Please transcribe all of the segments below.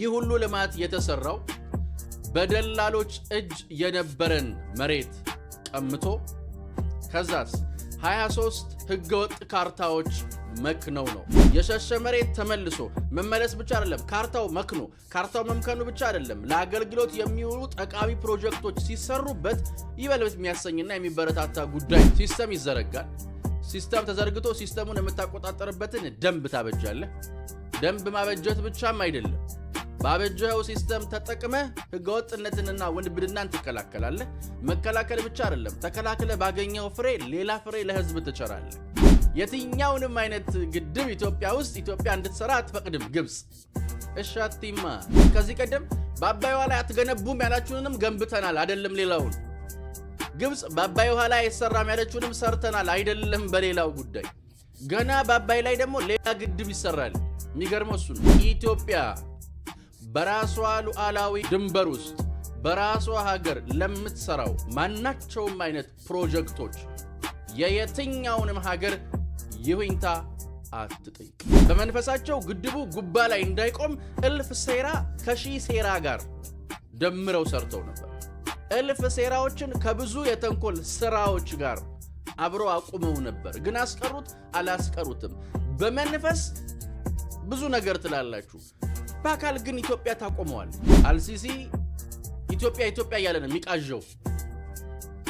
ይህ ሁሉ ልማት የተሰራው በደላሎች እጅ የነበረን መሬት ቀምቶ ከዛስ 23 ህገወጥ ካርታዎች መክነው ነው። የሸሸ መሬት ተመልሶ መመለስ ብቻ አይደለም፣ ካርታው መክኖ ካርታው መምከኑ ብቻ አይደለም፣ ለአገልግሎት የሚውሉ ጠቃሚ ፕሮጀክቶች ሲሰሩበት ይበልጥ የሚያሰኝና የሚበረታታ ጉዳይ። ሲስተም ይዘረጋል። ሲስተም ተዘርግቶ ሲስተሙን የምታቆጣጠርበትን ደንብ ታበጃለህ። ደንብ ማበጀት ብቻም አይደለም፣ ባበጀው ሲስተም ተጠቅመህ ህገወጥነትንና ወንብድናን ትከላከላለህ። መከላከል ብቻ አይደለም፣ ተከላክለ ባገኘው ፍሬ ሌላ ፍሬ ለህዝብ ትቸራለህ። የትኛውንም አይነት ግድብ ኢትዮጵያ ውስጥ ኢትዮጵያ እንድትሰራ አትፈቅድም ግብጽ። እሻቲማ ከዚህ ቀደም በአባይ ውሃ ላይ አትገነቡም ያላችሁንም ገንብተናል አይደለም ሌላውን። ግብጽ በአባይ ውሃ ላይ አይሰራም ያለችውንም ሰርተናል አይደለም በሌላው ጉዳይ። ገና በአባይ ላይ ደግሞ ሌላ ግድብ ይሰራል። የሚገርመው እሱ ነው። ኢትዮጵያ በራሷ ሉዓላዊ ድንበር ውስጥ በራሷ ሀገር ለምትሰራው ማናቸውም አይነት ፕሮጀክቶች የየትኛውንም ሀገር ይሁንታ አትጠይቅ። በመንፈሳቸው ግድቡ ጉባ ላይ እንዳይቆም እልፍ ሴራ ከሺህ ሴራ ጋር ደምረው ሰርተው ነበር። እልፍ ሴራዎችን ከብዙ የተንኮል ስራዎች ጋር አብሮ አቁመው ነበር። ግን አስቀሩት አላስቀሩትም። በመንፈስ ብዙ ነገር ትላላችሁ፣ በአካል ግን ኢትዮጵያ ታቆመዋል። አልሲሲ ኢትዮጵያ እያለ ነው የሚቃዠው።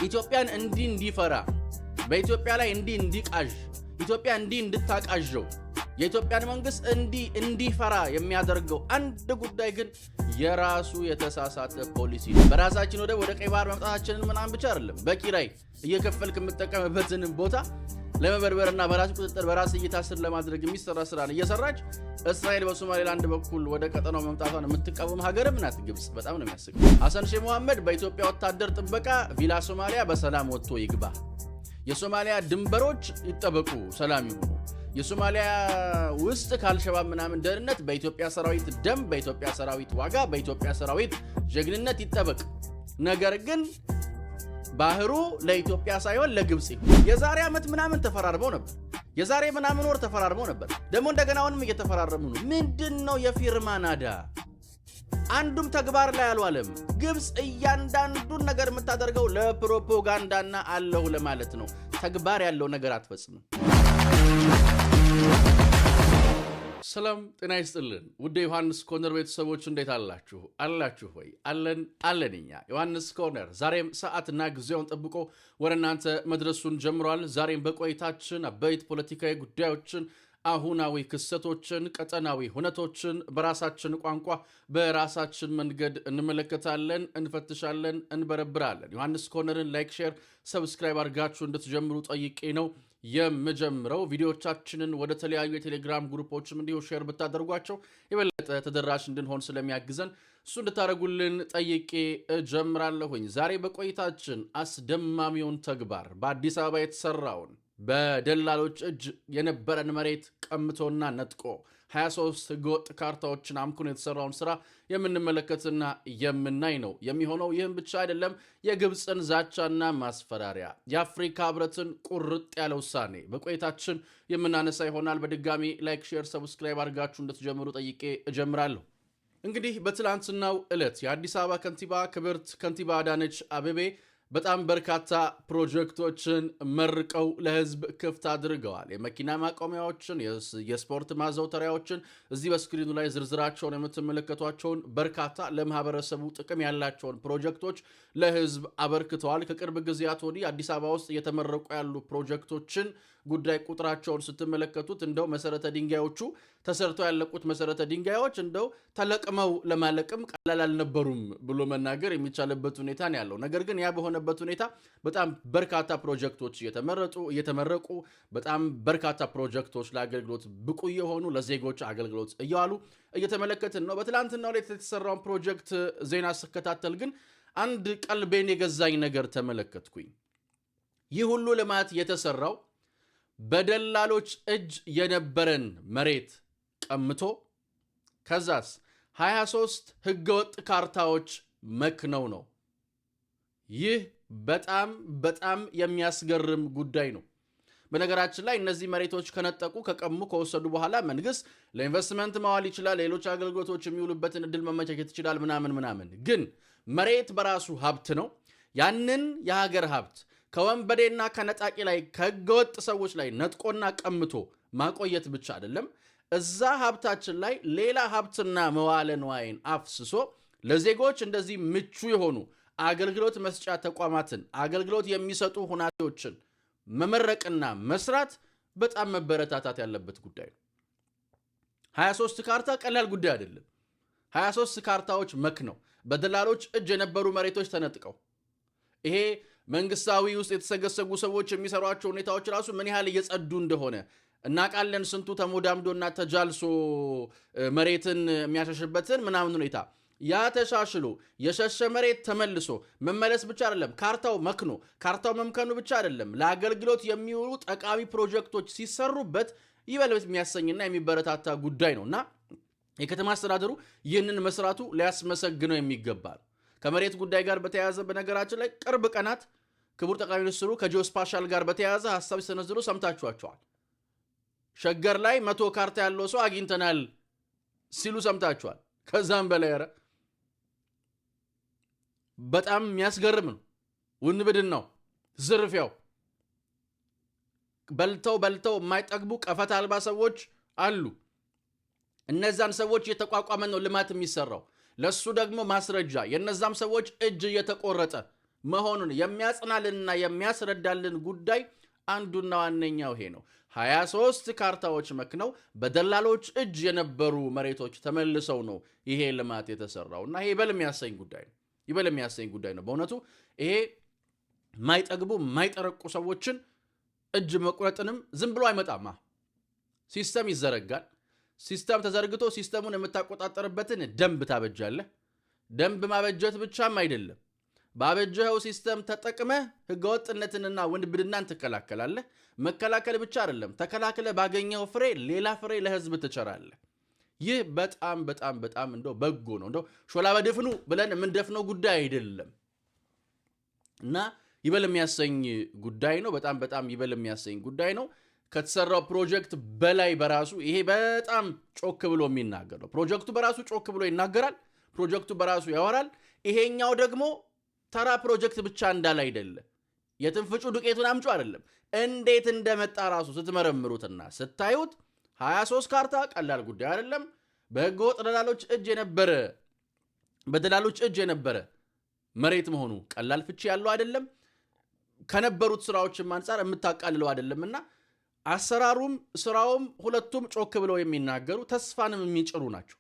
ኢትዮጵያን እንዲፈራ በኢትዮጵያ ላይ እንዲቃዥ ኢትዮጵያ እንድታቃዠው የኢትዮጵያን መንግስት እንዲፈራ የሚያደርገው አንድ ጉዳይ ግን የራሱ የተሳሳተ ፖሊሲ ነው። በራሳችን ወደ ቀይ ባህር መምጣታችንን ምናምን ብቻ አይደለም፣ በኪራይ እየከፈልክ የምትጠቀምበትን ቦታ ለመበርበርና በራስ ቁጥጥር በራስ እይታ ስር ለማድረግ የሚሰራ ስራን እየሰራች እስራኤል በሶማሌላንድ በኩል ወደ ቀጠናው መምጣቷን የምትቃወም ሀገርም ናት ግብጽ። በጣም ነው የሚያስቀው። ሐሰን ሼህ መሐመድ በኢትዮጵያ ወታደር ጥበቃ ቪላ ሶማሊያ በሰላም ወጥቶ ይግባ፣ የሶማሊያ ድንበሮች ይጠበቁ፣ ሰላም ይሁኑ፣ የሶማሊያ ውስጥ ካልሸባብ ምናምን ደህንነት በኢትዮጵያ ሰራዊት ደም፣ በኢትዮጵያ ሰራዊት ዋጋ፣ በኢትዮጵያ ሰራዊት ጀግንነት ይጠበቅ። ነገር ግን ባህሩ ለኢትዮጵያ ሳይሆን ለግብጽ ይሁን። የዛሬ ዓመት ምናምን ተፈራርመው ነበር። የዛሬ ምናምን ወር ተፈራርመው ነበር። ደግሞ እንደገና አሁንም እየተፈራረሙ ነው። ምንድነው የፊርማ ናዳ? አንዱም ተግባር ላይ አልዋለም። ግብጽ እያንዳንዱን ነገር የምታደርገው ለፕሮፓጋንዳና አለሁ ለማለት ነው። ተግባር ያለው ነገር አትፈጽምም። ሰላም ጤና ይስጥልን ውድ ዮሐንስ ኮርነር ቤተሰቦች እንዴት አላችሁ ወይ? አለን እኛ ዮሐንስ ኮርነር ዛሬም ሰዓትና ጊዜውን ጠብቆ ወደ እናንተ መድረሱን ጀምሯል። ዛሬም በቆይታችን አበይት ፖለቲካዊ ጉዳዮችን፣ አሁናዊ ክስተቶችን፣ ቀጠናዊ ሁነቶችን በራሳችን ቋንቋ በራሳችን መንገድ እንመለከታለን፣ እንፈትሻለን፣ እንበረብራለን። ዮሐንስ ኮርነርን ላይክ፣ ሼር፣ ሰብስክራይብ አድርጋችሁ እንድትጀምሩ ጠይቄ ነው የምጀምረው። ቪዲዮቻችንን ወደ ተለያዩ የቴሌግራም ግሩፖችም እንዲሁ ሼር ብታደርጓቸው የበለጠ ተደራሽ እንድንሆን ስለሚያግዘን እሱ እንድታደርጉልን ጠይቄ እጀምራለሁኝ። ዛሬ በቆይታችን አስደማሚውን ተግባር በአዲስ አበባ የተሰራውን በደላሎች እጅ የነበረን መሬት ቀምቶና ነጥቆ 23 ህገወጥ ካርታዎችን አምክኖ የተሰራውን ስራ የምንመለከትና የምናይ ነው የሚሆነው። ይህም ብቻ አይደለም፣ የግብፅን ዛቻና ማስፈራሪያ፣ የአፍሪካ ህብረትን ቁርጥ ያለ ውሳኔ በቆይታችን የምናነሳ ይሆናል። በድጋሚ ላይክ፣ ሼር፣ ሰብስክራይብ አድርጋችሁ እንድትጀምሩ ጠይቄ እጀምራለሁ። እንግዲህ በትላንትናው ዕለት የአዲስ አበባ ከንቲባ ክብርት ከንቲባ አዳነች አቤቤ በጣም በርካታ ፕሮጀክቶችን መርቀው ለህዝብ ክፍት አድርገዋል። የመኪና ማቆሚያዎችን፣ የስፖርት ማዘውተሪያዎችን፣ እዚህ በስክሪኑ ላይ ዝርዝራቸውን የምትመለከቷቸውን በርካታ ለማህበረሰቡ ጥቅም ያላቸውን ፕሮጀክቶች ለህዝብ አበርክተዋል። ከቅርብ ጊዜያት ወዲህ አዲስ አበባ ውስጥ እየተመረቁ ያሉ ፕሮጀክቶችን ጉዳይ ቁጥራቸውን ስትመለከቱት እንደው መሰረተ ድንጋዮቹ ተሰርተው ያለቁት መሰረተ ድንጋዮች እንደው ተለቅመው ለማለቅም ቀላል አልነበሩም ብሎ መናገር የሚቻልበት ሁኔታ ነው ያለው። ነገር ግን ያ በሆነበት ሁኔታ በጣም በርካታ ፕሮጀክቶች እየተመረቁ በጣም በርካታ ፕሮጀክቶች ለአገልግሎት ብቁ የሆኑ ለዜጎች አገልግሎት እየዋሉ እየተመለከትን ነው። በትላንትናው ላይ የተሰራውን ፕሮጀክት ዜና ስከታተል ግን አንድ ቀልቤን የገዛኝ ነገር ተመለከትኩኝ። ይህ ሁሉ ልማት የተሰራው በደላሎች እጅ የነበረን መሬት ቀምቶ ከዛስ 23 ህገወጥ ካርታዎች መክነው ነው። ይህ በጣም የሚያስገርም ጉዳይ ነው። በነገራችን ላይ እነዚህ መሬቶች ከነጠቁ ከቀሙ ከወሰዱ በኋላ መንግስት ለኢንቨስትመንት ማዋል ይችላል፣ ሌሎች አገልግሎቶች የሚውሉበትን እድል መመቻቸት ይችላል ምናምን። ግን መሬት በራሱ ሀብት ነው። ያንን የሀገር ሀብት ከወንበዴና ከነጣቂ ላይ ከህገወጥ ሰዎች ላይ ነጥቆና ቀምቶ ማቆየት ብቻ አይደለም፣ እዛ ሀብታችን ላይ ሌላ ሀብትና መዋለ ንዋይን አፍስሶ ለዜጎች እንደዚህ ምቹ የሆኑ አገልግሎት መስጫ ተቋማትን አገልግሎት የሚሰጡ ሁናቴዎችን መመረቅና መስራት በጣም መበረታታት ያለበት ጉዳይ ነው። 23 ካርታ ቀላል ጉዳይ አይደለም። 23 ካርታዎች መክነው በደላሎች እጅ የነበሩ መሬቶች ተነጥቀው ይሄ መንግስታዊ ውስጥ የተሰገሰጉ ሰዎች የሚሰሯቸው ሁኔታዎች ራሱ ምን ያህል እየጸዱ እንደሆነ እናቃለን። ስንቱ ተሞዳምዶና ተጃልሶ መሬትን የሚያሸሽበትን ምናምን ሁኔታ ያ ተሻሽሎ የሸሸ መሬት ተመልሶ መመለስ ብቻ አይደለም፣ ካርታው መክኖ ካርታው መምከኑ ብቻ አይደለም፣ ለአገልግሎት የሚውሉ ጠቃሚ ፕሮጀክቶች ሲሰሩበት ይበልጥ የሚያሰኝና የሚበረታታ ጉዳይ ነውና የከተማ አስተዳደሩ ይህንን መስራቱ ሊያስመሰግነው የሚገባል። ከመሬት ጉዳይ ጋር በተያያዘ በነገራችን ላይ ቅርብ ቀናት ክቡር ጠቅላይ ሚኒስትሩ ከጂኦስፓሻል ጋር በተያያዘ ሐሳብ ሲሰነዝሩ ሰምታችኋቸዋል። ሸገር ላይ 100 ካርታ ያለው ሰው አግኝተናል ሲሉ ሰምታችኋል። ከዛም በላይ ኧረ በጣም የሚያስገርም ነው። ውንብድን ነው፣ ዝርፊያው በልተው የማይጠግቡ ቀፈት አልባ ሰዎች አሉ። እነዛን ሰዎች እየተቋቋመ ነው ልማት የሚሰራው። ለሱ ደግሞ ማስረጃ የነዛም ሰዎች እጅ እየተቆረጠ መሆኑን የሚያጽናልንና የሚያስረዳልን ጉዳይ አንዱና ዋነኛው ይሄ ነው። 23 ካርታዎች መክነው በደላሎች እጅ የነበሩ መሬቶች ተመልሰው ነው ይሄ ልማት የተሰራው እና ይሄ ይበል የሚያሰኝ ጉዳይ ነው። በእውነቱ ይሄ ማይጠግቡ ማይጠረቁ ሰዎችን እጅ መቁረጥንም ዝም ብሎ አይመጣማ። ሲስተም ይዘረጋል። ሲስተም ተዘርግቶ ሲስተሙን የምታቆጣጠርበትን ደንብ ታበጃለህ። ደንብ ማበጀት ብቻም አይደለም፣ ባበጀኸው ሲስተም ተጠቅመህ ህገወጥነትንና ውንብድናን ትከላከላለህ። መከላከል ብቻ አይደለም፣ ተከላክለህ ባገኘው ፍሬ ሌላ ፍሬ ለህዝብ ትቸራለህ። ይህ በጣም በጣም በጣም እንደው በጎ ነው። እንደው ሾላ በድፍኑ ብለን የምንደፍነው ጉዳይ አይደለም እና ይበል የሚያሰኝ ጉዳይ ነው። በጣም በጣም ይበል የሚያሰኝ ጉዳይ ነው። ከተሰራው ፕሮጀክት በላይ በራሱ ይሄ በጣም ጮክ ብሎ የሚናገር ነው። ፕሮጀክቱ በራሱ ጮክ ብሎ ይናገራል። ፕሮጀክቱ በራሱ ያወራል። ይሄኛው ደግሞ ተራ ፕሮጀክት ብቻ እንዳለ አይደለ፣ የትንፍጩ ዱቄቱን አምጩ አይደለም። እንዴት እንደመጣ ራሱ ስትመረምሩትና ስታዩት 23 ካርታ ቀላል ጉዳይ አይደለም። በህገወጥ በደላሎች እጅ የነበረ መሬት መሆኑ ቀላል ፍቺ ያለው አይደለም። ከነበሩት ስራዎችም አንጻር የምታቃልለው አይደለምና አሰራሩም ስራውም ሁለቱም ጮክ ብለው የሚናገሩ ተስፋንም የሚጭሩ ናቸው።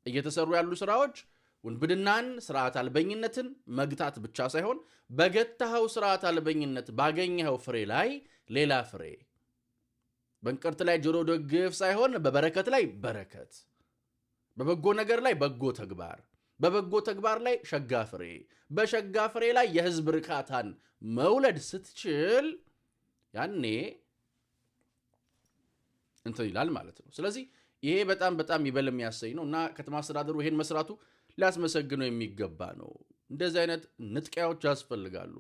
እየተሰሩ ያሉ ስራዎች ውንብድናን፣ ስርዓት አልበኝነትን መግታት ብቻ ሳይሆን በገታኸው ስርዓት አልበኝነት ባገኘኸው ፍሬ ላይ ሌላ ፍሬ፣ በእንቅርት ላይ ጆሮ ደግፍ ሳይሆን በበረከት ላይ በረከት፣ በበጎ ነገር ላይ በጎ ተግባር፣ በበጎ ተግባር ላይ ሸጋ ፍሬ፣ በሸጋ ፍሬ ላይ የህዝብ ርካታን መውለድ ስትችል ያኔ እንትን ይላል ማለት ነው። ስለዚህ ይሄ በጣም በጣም ይበል የሚያሰኝ ነው እና ከተማ አስተዳደሩ ይሄን መስራቱ ሊያስመሰግነው የሚገባ ነው። እንደዚህ አይነት ንጥቂያዎች ያስፈልጋሉ።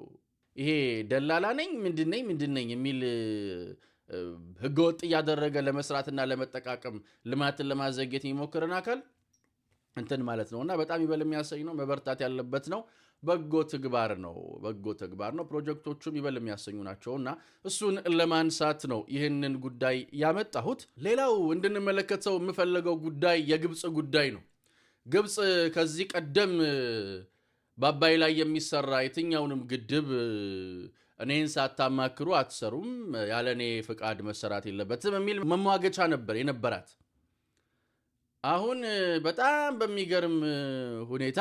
ይሄ ደላላ ነኝ ምንድነኝ የሚል ህገወጥ እያደረገ ለመስራትና ለመጠቃቀም ልማትን ለማዘግየት የሚሞክርን አካል እንትን ማለት ነውና በጣም ይበል የሚያሰኝ ነው። መበርታት ያለበት ነው። በጎ ተግባር ነው። ፕሮጀክቶቹም ይበል የሚያሰኙ ናቸውና እሱን ለማንሳት ነው ይህንን ጉዳይ ያመጣሁት። ሌላው እንድንመለከተው የምፈልገው ጉዳይ የግብጽ ጉዳይ ነው። ግብጽ ከዚህ ቀደም በአባይ ላይ የሚሰራ የትኛውንም ግድብ እኔን ሳታማክሩ አትሰሩም፣ ያለ እኔ ፍቃድ መሰራት የለበትም የሚል መሟገቻ ነበር የነበራት። አሁን በጣም በሚገርም ሁኔታ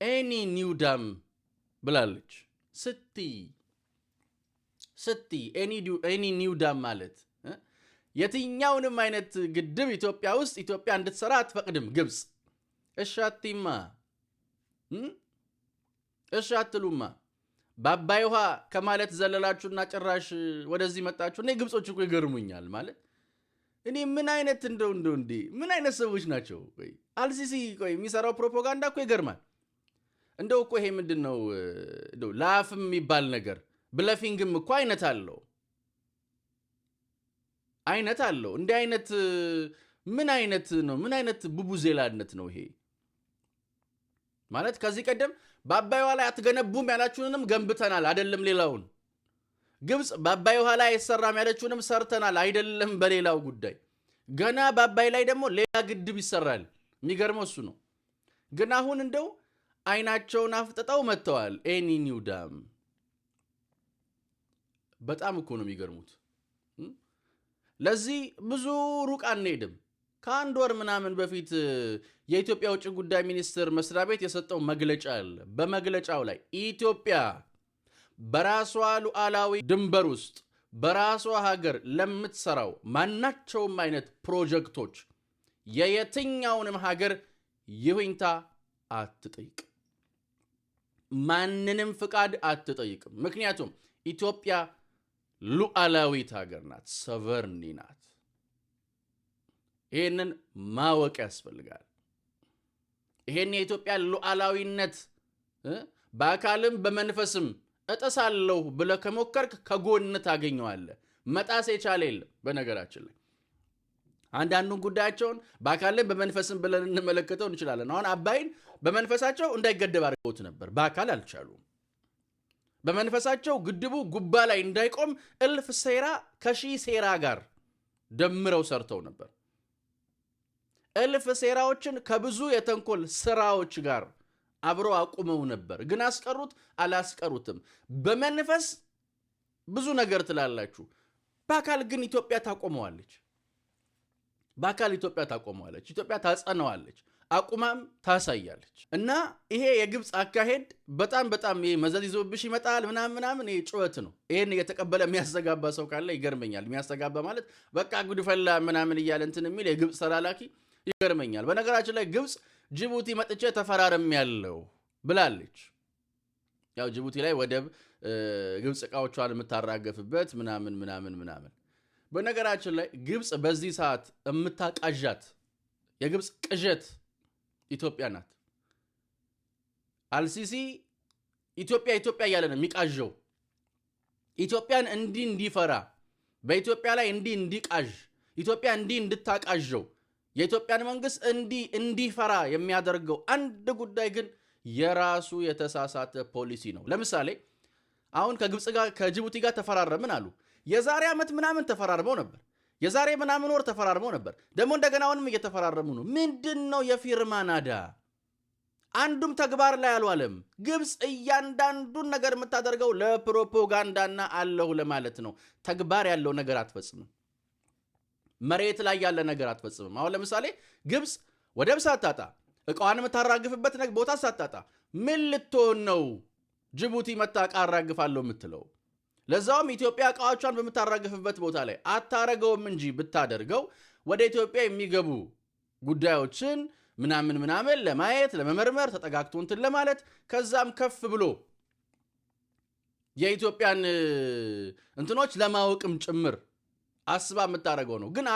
ኤኒ ኒው ዳም ብላለች። ስቲ ኤኒ ኒው ዳም ማለት የትኛውንም አይነት ግድብ ኢትዮጵያ ውስጥ ኢትዮጵያ እንድትሰራ አትፈቅድም ግብጽ። እሻቲማ እሻትሉማ በአባይ ውሃ ከማለት ዘለላችሁና ጭራሽ ወደዚህ መጣችሁ። እኔ ግብጾች እኮ ይገርሙኛል ማለት እኔ ምን አይነት ምን አይነት ሰዎች ናቸው? አልሲሲ የሚሰራው ፕሮፓጋንዳ እኮ ይገርማል። እኮ ይሄ ምንድነው? ላፍም የሚባል ነገር ብለፊንግም እኮ አይነት አለው። አይነት አለው። እንዲህ አይነት ምን አይነት ነው? ምን አይነት ቡቡዜላነት ነው ይሄ? ማለት ከዚህ ቀደም በአባይ ውሃ ላይ አትገነቡም ያላችሁንም ገንብተናል አይደለም ሌላውን። ግብጽ በአባይ ውሃ ላይ አይሰራም ያለችውንም ሰርተናል አይደለም በሌላው ጉዳይ። ገና በአባይ ላይ ደግሞ ሌላ ግድብ ይሰራል። የሚገርመው እሱ ነው። ግን አሁን እንደው አይናቸውን አፍጥጠው መጥተዋል። ኤኒ ኒው ዳም በጣም እኮ ነው የሚገርሙት። ለዚህ ብዙ ሩቅ አንሄድም። ከአንድ ወር ምናምን በፊት የኢትዮጵያ ውጭ ጉዳይ ሚኒስትር መስሪያ ቤት የሰጠው መግለጫ አለ። በመግለጫው ላይ ኢትዮጵያ በራሷ ሉዓላዊ ድንበር ውስጥ በራሷ ሀገር ለምትሰራው ማናቸውም አይነት ፕሮጀክቶች የየትኛውንም ሀገር ይሁንታ አትጠይቅ፣ ማንንም ፍቃድ አትጠይቅም። ምክንያቱም ኢትዮጵያ ሉዓላዊት ሀገር ናት፣ ሰቨርኒ ናት። ይህንን ማወቅ ያስፈልጋል። ይህን የኢትዮጵያ ሉዓላዊነት በአካልም በመንፈስም እጥሳለሁ ብለህ ከሞከርክ ከጎን ታገኘዋለህ። መጣስ የቻለ የለም። በነገራችን ላይ አንዳንዱን ጉዳያቸውን በአካልም በመንፈስም ብለን እንመለከተው እንችላለን። አሁን አባይን በመንፈሳቸው እንዳይገደብ አድርገውት ነበር፣ በአካል አልቻሉም። በመንፈሳቸው ግድቡ ጉባ ላይ እንዳይቆም እልፍ ሴራ ከሺህ ሴራ ጋር ደምረው ሰርተው ነበር። እልፍ ሴራዎችን ከብዙ የተንኮል ስራዎች ጋር አብረው አቁመው ነበር። ግን አስቀሩት አላስቀሩትም። በመንፈስ ብዙ ነገር ትላላችሁ፣ በአካል ግን ኢትዮጵያ ታቆመዋለች። በአካል ኢትዮጵያ ታቆመዋለች። ኢትዮጵያ ታጸነዋለች፣ አቁማም ታሳያለች። እና ይሄ የግብፅ አካሄድ በጣም በጣም መዘዝ ይዞብሽ ይመጣል ምናምን ይሄ ጩኸት ነው። ይሄን እየተቀበለ የሚያስተጋባ ሰው ካለ ይገርመኛል። የሚያስተጋባ ማለት በቃ ጉድፈላ ምናምን እያለ እንትን የሚል የግብፅ ተላላኪ ይገርመኛል። በነገራችን ላይ ግብፅ ጅቡቲ መጥቼ ተፈራረም ያለው ብላለች። ያው ጅቡቲ ላይ ወደብ ግብፅ እቃዎቿን የምታራገፍበት ምናምን። በነገራችን ላይ ግብፅ በዚህ ሰዓት የምታቃዣት የግብፅ ቅዠት ኢትዮጵያ ናት። አልሲሲ ኢትዮጵያ እያለ ነው የሚቃዠው። ኢትዮጵያን እንዲፈራ በኢትዮጵያ ላይ እንዲቃዥ ኢትዮጵያ እንድታቃዠው የኢትዮጵያን መንግስት እንዲፈራ የሚያደርገው አንድ ጉዳይ ግን የራሱ የተሳሳተ ፖሊሲ ነው። ለምሳሌ አሁን ከጅቡቲ ጋር ተፈራረምን አሉ። የዛሬ ዓመት ምናምን ተፈራርመው ነበር። የዛሬ ምናምን ወር ተፈራርመው ነበር። ደግሞ እንደገና አሁንም እየተፈራረሙ ነው። ምንድነው የፊርማ ናዳ? አንዱም ተግባር ላይ አልዋለም። ግብፅ እያንዳንዱን ነገር የምታደርገው ለፕሮፓጋንዳና አለሁ ለማለት ነው። ተግባር ያለው ነገር አትፈጽምም። መሬት ላይ ያለ ነገር አትፈጽምም። አሁን ለምሳሌ ግብፅ ወደብ ሳታጣ እቃዋን የምታራግፍበት ቦታ ሳታጣ ምን ልትሆን ነው ጅቡቲ መታ እቃ አራግፋለሁ የምትለው? ለዛውም ኢትዮጵያ እቃዎቿን በምታራግፍበት ቦታ ላይ አታረገውም እንጂ ብታደርገው ወደ ኢትዮጵያ የሚገቡ ጉዳዮችን ምናምን ለማየት ለመመርመር ተጠጋግቶ እንትን ለማለት ከዛም ከፍ ብሎ የኢትዮጵያን እንትኖች ለማወቅም ጭምር አስባ የምታረገው ነው። ግን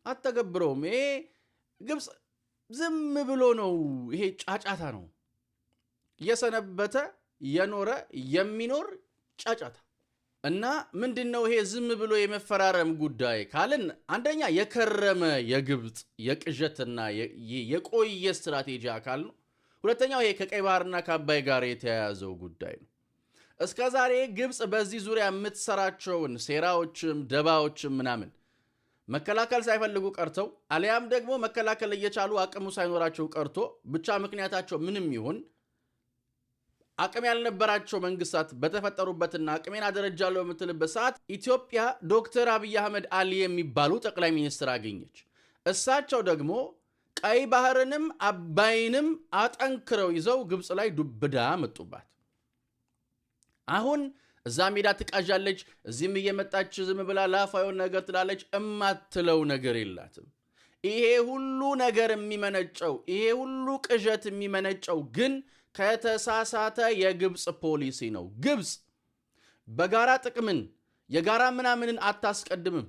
አተገብረውም። ይሄ ግብፅ ዝም ብሎ ነው። ይሄ ጫጫታ ነው። የሰነበተ የኖረ የሚኖር ጫጫታ እና ምንድነው ይሄ ዝም ብሎ የመፈራረም ጉዳይ ካልን አንደኛ የከረመ የግብፅ የቅዠትና የቆየ ስትራቴጂ አካል ነው። ሁለተኛው ይሄ ከቀይ ባህርና ከአባይ ጋር የተያያዘው ጉዳይ ነው። እስከ ዛሬ ግብፅ በዚህ ዙሪያ የምትሰራቸውን ሴራዎችም ደባዎችም ምናምን መከላከል ሳይፈልጉ ቀርተው አሊያም ደግሞ መከላከል እየቻሉ አቅሙ ሳይኖራቸው ቀርቶ ብቻ ምክንያታቸው ምንም ይሁን አቅም ያልነበራቸው መንግስታት በተፈጠሩበትና አቅሜን አደረጃለሁ የምትልበት ሰዓት ኢትዮጵያ ዶክተር አብይ አህመድ አሊ የሚባሉ ጠቅላይ ሚኒስትር አገኘች። እሳቸው ደግሞ ቀይ ባህርንም አባይንም አጠንክረው ይዘው ግብፅ ላይ ዱብዳ መጡባት። አሁን እዛ ሜዳ ትቃዣለች፣ እዚህም እየመጣች ዝም ብላ ላፋዩን ነገር ትላለች። እማትለው ነገር የላትም። ይሄ ሁሉ ነገር የሚመነጨው ይሄ ሁሉ ቅዠት የሚመነጨው ግን ከተሳሳተ የግብፅ ፖሊሲ ነው። ግብፅ በጋራ ጥቅምን የጋራ ምናምንን አታስቀድምም።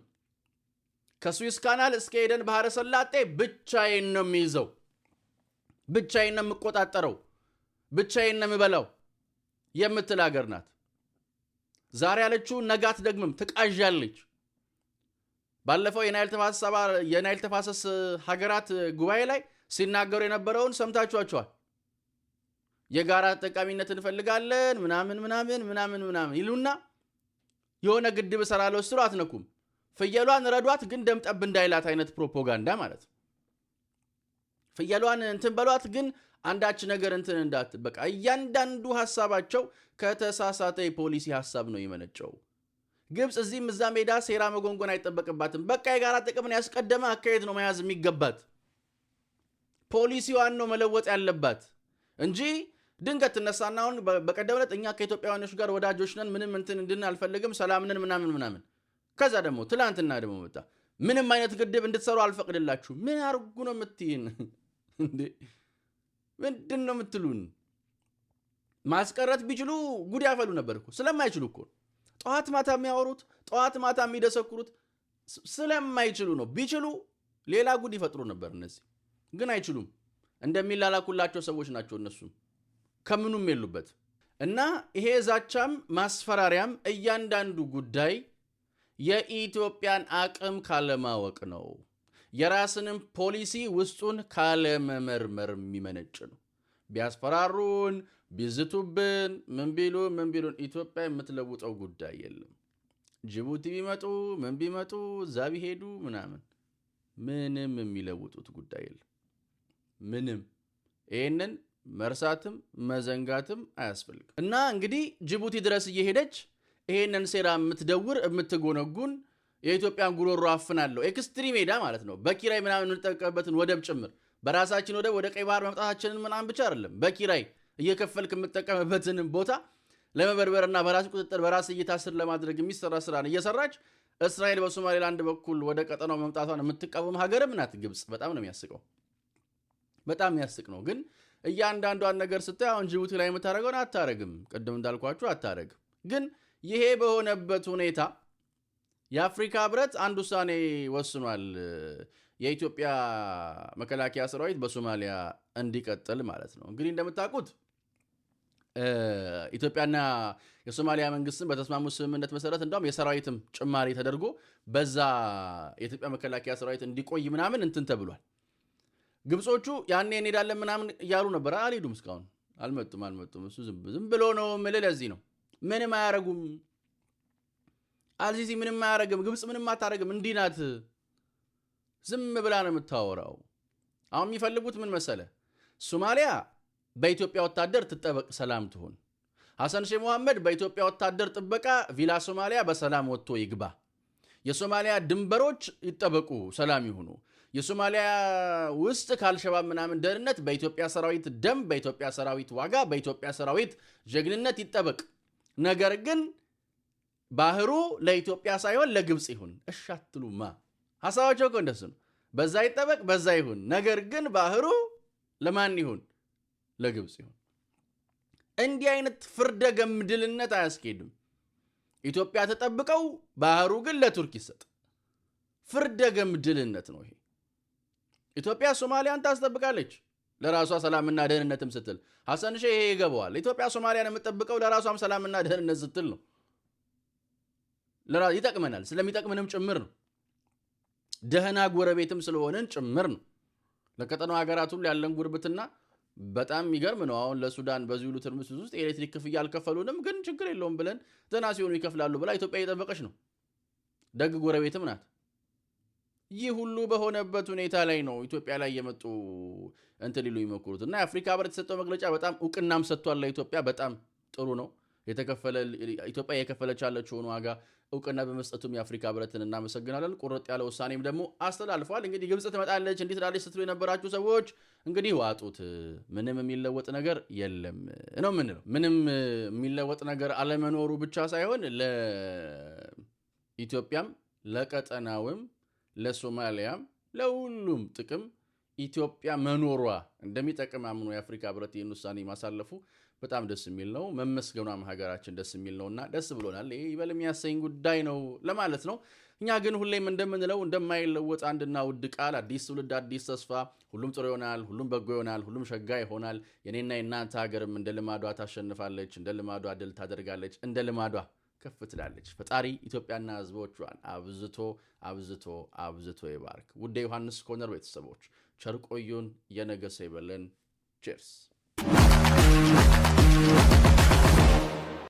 ከስዊስ ካናል እስከ ኤደን ባህረ ሰላጤ ብቻዬን ነው የሚይዘው፣ ብቻዬን ነው የምቆጣጠረው፣ ብቻዬን ነው የምበላው የምትል ሀገር ናት። ዛሬ ያለችው ነጋት ደግምም ትቃዣለች። ባለፈው የናይል ተፋሰስ ሀገራት ጉባኤ ላይ ሲናገሩ የነበረውን ሰምታችኋቸዋል። የጋራ ተጠቃሚነት እንፈልጋለን ምናምን ይሉና የሆነ ግድብ እሰራለሁ ሲሉ አትነኩም። ፍየሏን ረዷት ግን ደም ጠብ እንዳይላት አይነት ፕሮፓጋንዳ ማለት ነው። ፍየሏን እንትን በሏት ግን አንዳች ነገር እንትን እንዳት በቃ እያንዳንዱ ሐሳባቸው ከተሳሳተ የፖሊሲ ሐሳብ ነው የመነጨው። ግብጽ እዚህም እዛ ሜዳ ሴራ መጎንጎን አይጠበቅባትም። በቃ የጋራ ጥቅምን ያስቀደመ አካሄድ ነው መያዝ የሚገባት። ፖሊሲዋን ነው መለወጥ ያለባት እንጂ ድንገት ትነሳና አሁን በቀደም ዕለት እኛ ከኢትዮጵያውያኖች ጋር ወዳጆች ነን ምንም እንትን እንድን አልፈልግም ሰላም ነን ምናምን ከዛ ደግሞ ትላንትና ደግሞ መጣ ምንም አይነት ግድብ እንድትሰሩ አልፈቅድላችሁ። ምን አርጉ ነው የምትይን እንዴ? ምንድን ነው የምትሉን? ማስቀረት ቢችሉ ጉድ ያፈሉ ነበር እኮ። ስለማይችሉ እኮ ጠዋት ማታ የሚያወሩት ጠዋት ማታ የሚደሰኩሩት ስለማይችሉ ነው። ቢችሉ ሌላ ጉድ ይፈጥሩ ነበር። እነዚህ ግን አይችሉም። እንደሚላላኩላቸው ሰዎች ናቸው እነሱም ከምኑም የሉበት እና ይሄ ዛቻም ማስፈራሪያም እያንዳንዱ ጉዳይ የኢትዮጵያን አቅም ካለማወቅ ነው። የራስንም ፖሊሲ ውስጡን ካለመመርመር የሚመነጭ ነው። ቢያስፈራሩን ቢዝቱብን ምን ቢሉን ኢትዮጵያ የምትለውጠው ጉዳይ የለም። ጅቡቲ ቢመጡ ምን ቢመጡ እዛ ቢሄዱ ምንም የሚለውጡት ጉዳይ የለም። ምንም። ይሄንን መርሳትም መዘንጋትም አያስፈልግም። እና እንግዲህ ጅቡቲ ድረስ እየሄደች ይሄንን ሴራ የምትደውር የምትጎነጉን የኢትዮጵያን ጉሮሮ አፍናለሁ ኤክስትሪም ሜዳ ማለት ነው። በኪራይ እንጠቀምበትን ወደብ ጭምር በራሳችን ወደብ ወደ ቀይ ባህር መምጣታችንን ብቻ አይደለም በኪራይ እየከፈልክ የምትጠቀምበትን ቦታ ለመበርበርና በራስ ቁጥጥር በራስ እይታ ስር ለማድረግ የሚሰራ ስራን እየሰራች እስራኤል በሶማሌላንድ በኩል ወደ ቀጠናው መምጣቷን የምትቃወም ሀገርም ናት ግብጽ። በጣም ነው የሚያስቀው። በጣም የሚያስቅ ነው። ግን እያንዳንዷን ነገር ስታይ አሁን ጅቡቲ ላይ የምታደርገውን አታረግም። ቅድም እንዳልኳችሁ አታረግም። ግን ይሄ በሆነበት ሁኔታ የአፍሪካ ህብረት አንድ ውሳኔ ወስኗል። የኢትዮጵያ መከላከያ ሰራዊት በሶማሊያ እንዲቀጥል ማለት ነው። እንግዲህ እንደምታውቁት ኢትዮጵያና የሶማሊያ መንግስትን በተስማሙት ስምምነት መሰረት እንደውም የሰራዊትም ጭማሪ ተደርጎ በዛ የኢትዮጵያ መከላከያ ሰራዊት እንዲቆይ እንትን ተብሏል። ግብጾቹ ያኔ እንሄዳለን እያሉ ነበር። አልሄዱም። እስካሁን አልመጡም። እሱ ዝም ብሎ ነው የምልህ። ለዚህ ነው ምንም አያረጉም። አልሲሲ ምንም አያረግም። ግብጽ ምንም አታረግም። እንዲህ ናት። ዝም ብላ ነው የምታወራው። አሁን የሚፈልጉት ምን መሰለ? ሶማሊያ በኢትዮጵያ ወታደር ትጠበቅ፣ ሰላም ትሆን። ሐሰን ሼህ መሐመድ በኢትዮጵያ ወታደር ጥበቃ ቪላ ሶማሊያ በሰላም ወጥቶ ይግባ። የሶማሊያ ድንበሮች ይጠበቁ፣ ሰላም ይሁኑ። የሶማሊያ ውስጥ ካልሸባብ ደህንነት በኢትዮጵያ ሰራዊት ደም፣ በኢትዮጵያ ሰራዊት ዋጋ፣ በኢትዮጵያ ሰራዊት ጀግንነት ይጠበቅ። ነገር ግን ባህሩ ለኢትዮጵያ ሳይሆን ለግብጽ ይሁን። እሺ አትሉማ? ሐሳባቸው እኮ እንደሱ ነው። በዛ ይጠበቅ፣ በዛ ይሁን። ነገር ግን ባህሩ ለማን ይሁን? ለግብጽ ይሁን። እንዲህ አይነት ፍርደ ገምድልነት አያስኬድም። ኢትዮጵያ ተጠብቀው ባህሩ ግን ለቱርክ ይሰጥ። ፍርደ ገምድልነት ነው ይሄ። ኢትዮጵያ ሶማሊያን ታስጠብቃለች ለራሷ ሰላምና ደህንነትም ስትል። ሐሰን ሼህ ይሄ ይገባዋል። ኢትዮጵያ ሶማሊያን የምትጠብቀው ለራሷም ሰላምና ደህንነት ስትል ነው። ይጠቅመናል፣ ስለሚጠቅምንም ጭምር ነው። ደህና ጎረቤትም ስለሆነን ጭምር ነው። ለቀጠናው ሀገራት ሁሉ ያለን ጉርብትና በጣም የሚገርም ነው። አሁን ለሱዳን በዚህ ሁሉ ትርምስ ውስጥ የኤሌክትሪክ ክፍያ አልከፈሉንም፣ ግን ችግር የለውም ብለን ዘና ሲሆኑ ይከፍላሉ ብላ ኢትዮጵያ እየጠበቀች ነው። ደግ ጎረቤትም ናት። ይህ ሁሉ በሆነበት ሁኔታ ላይ ነው ኢትዮጵያ ላይ የመጡ ሊሉ ይመክሩት እና የአፍሪካ ህብረት የተሰጠው መግለጫ በጣም እውቅናም ሰጥቷል ለኢትዮጵያ። በጣም ጥሩ ነው። ኢትዮጵያ የከፈለች ያለችውን ዋጋ እውቅና በመስጠቱም የአፍሪካ ህብረትን እናመሰግናለን። ቁርጥ ያለ ውሳኔም ደግሞ አስተላልፏል። እንግዲህ ግብጽ ትመጣለች እንዲህ ትላለች ስትሉ የነበራችሁ ሰዎች እንግዲህ ዋጡት። ምንም የሚለወጥ ነገር የለም ነው የምንለው። ምንም የሚለወጥ ነገር አለመኖሩ ብቻ ሳይሆን ለኢትዮጵያም ለቀጠናውም ለሶማሊያም ለሁሉም ጥቅም ኢትዮጵያ መኖሯ እንደሚጠቅም አምኖ የአፍሪካ ህብረት ይህን ውሳኔ ማሳለፉ በጣም ደስ የሚል ነው። መመስገኗም ሀገራችን ደስ የሚል ነውና ደስ ብሎናል። ይሄ ይበል የሚያሰኝ ጉዳይ ነው ለማለት ነው። እኛ ግን ሁሌም እንደምንለው እንደማይለወጥ አንድና ውድ ቃል አዲስ ትውልድ አዲስ ተስፋ፣ ሁሉም ጥሩ ይሆናል፣ ሁሉም በጎ ይሆናል፣ ሁሉም ሸጋ ይሆናል። የኔና የናንተ ሀገርም እንደ ልማዷ ታሸንፋለች፣ እንደ ልማዷ ድል ታደርጋለች፣ እንደ ልማዷ ከፍ ትላለች። ፈጣሪ ኢትዮጵያና ህዝቦቿን አብዝቶ ይባርክ። ውድ ዮሐንስ ኮርነር ቤተሰቦች ቸር ቆዩን። የነገ ሰው ይበለን። ቼርስ